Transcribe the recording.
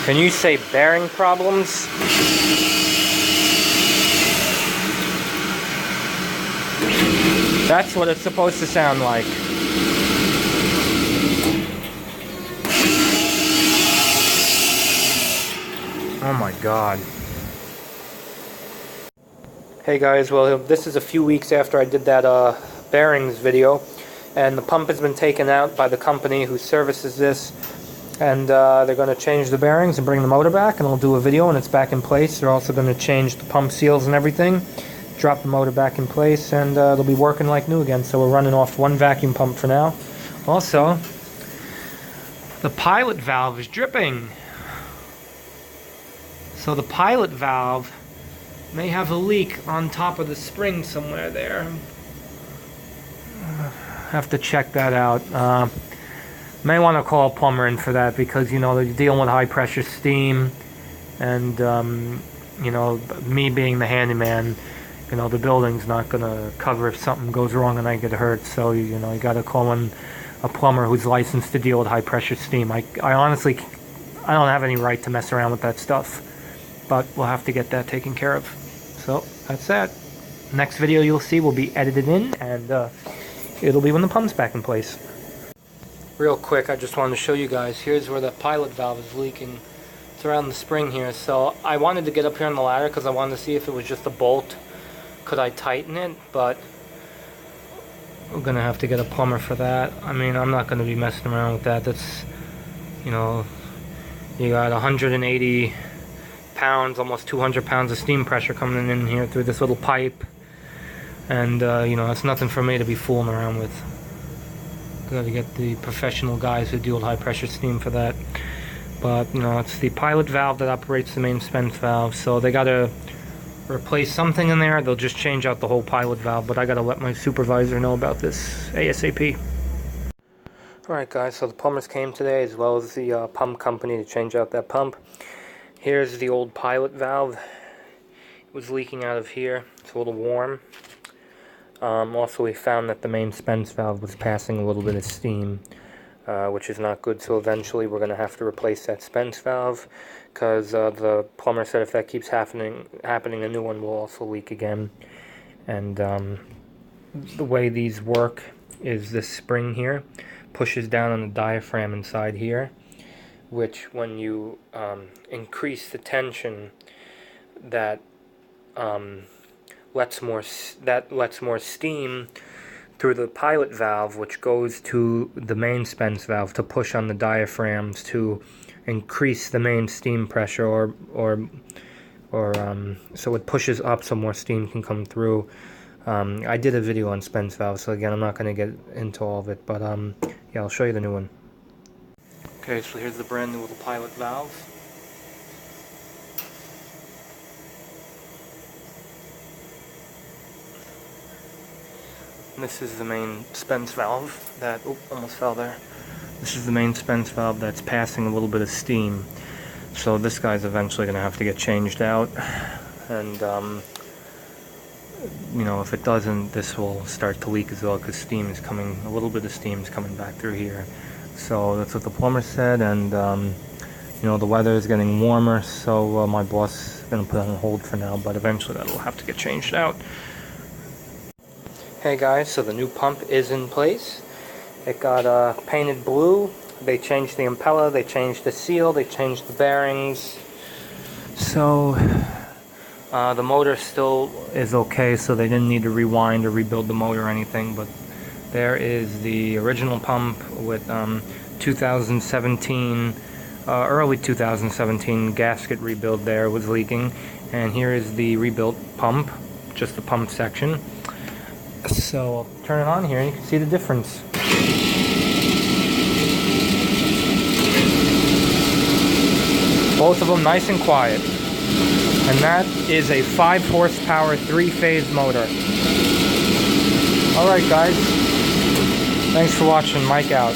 Can you say bearing problems? That's what it's supposed to sound like. Oh my god. Hey guys, well this is a few weeks after I did that bearings video, and the pump has been taken out by the company who services this, and they're going to change the bearings and bring the motor back, and I'll do a video when it's back in place. They're also going to change the pump seals and everything, drop the motor back in place, and they'll be working like new again. So we're running off one vacuum pump for now. Also, the pilot valve is dripping. So the pilot valve may have a leak on top of the spring somewhere there. Have to check that out. May want to call a plumber in for that, because you know they're dealing with high pressure steam, and you know, me being the handyman, you know, the building's not going to cover if something goes wrong and I get hurt. So you know, you got to call in a plumber who's licensed to deal with high pressure steam. I honestly, I don't have any right to mess around with that stuff, but we'll have to get that taken care of. So that's that. Next video you'll see will be edited in, and it'll be when the pump's back in place. Real quick, I just wanted to show you guys, here's where the pilot valve is leaking. It's around the spring here. So I wanted to get up here on the ladder because I wanted to see if it was just a bolt. Could I tighten it? But we're gonna have to get a plumber for that. I mean, I'm not gonna be messing around with that. That's, you know, you got 180 pounds, almost 200 pounds of steam pressure coming in here through this little pipe, and you know, it's nothing for me to be fooling around with. Got to get the professional guys who deal with high pressure steam for that. But you know, it's the pilot valve that operates the main Spence valve, so they got to replace something in there. They'll just change out the whole pilot valve, but I got to let my supervisor know about this ASAP. Alright guys, so the plumbers came today, as well as the pump company, to change out that pump. Here's the old pilot valve. It was leaking out of here. It's a little warm. Also, we found that the main Spence valve was passing a little bit of steam, which is not good. So eventually we're going to have to replace that Spence valve, because the plumber said if that keeps happening, a new one will also leak again. And the way these work is this spring here pushes down on the diaphragm inside here, which when you increase the tension, that lets more steam through the pilot valve, which goes to the main Spence valve to push on the diaphragms to increase the main steam pressure, or so it pushes up so more steam can come through. I did a video on Spence valve, so again, I'm not going to get into all of it, but yeah, I'll show you the new one. Okay, so here's the brand new little pilot valve. This is the main Spence valve that, almost fell there. This is the main Spence valve that's passing a little bit of steam. So this guy's eventually going to have to get changed out. And, you know, if it doesn't, this will start to leak as well, because a little bit of steam is coming back through here. So that's what the plumber said, and, you know, the weather is getting warmer, so my boss is going to put it on hold for now, but eventually that'll have to get changed out. Hey guys, so the new pump is in place. It got painted blue. They changed the impeller, they changed the seal, they changed the bearings. So the motor still is okay, so they didn't need to rewind or rebuild the motor or anything, but there is the original pump with 2017, early 2017 gasket rebuild there was leaking, and here is the rebuilt pump, just the pump section. So I'll turn it on here and you can see the difference. Both of them nice and quiet. And that is a 5 horsepower 3-phase motor. Alright guys, thanks for watching. Mike out.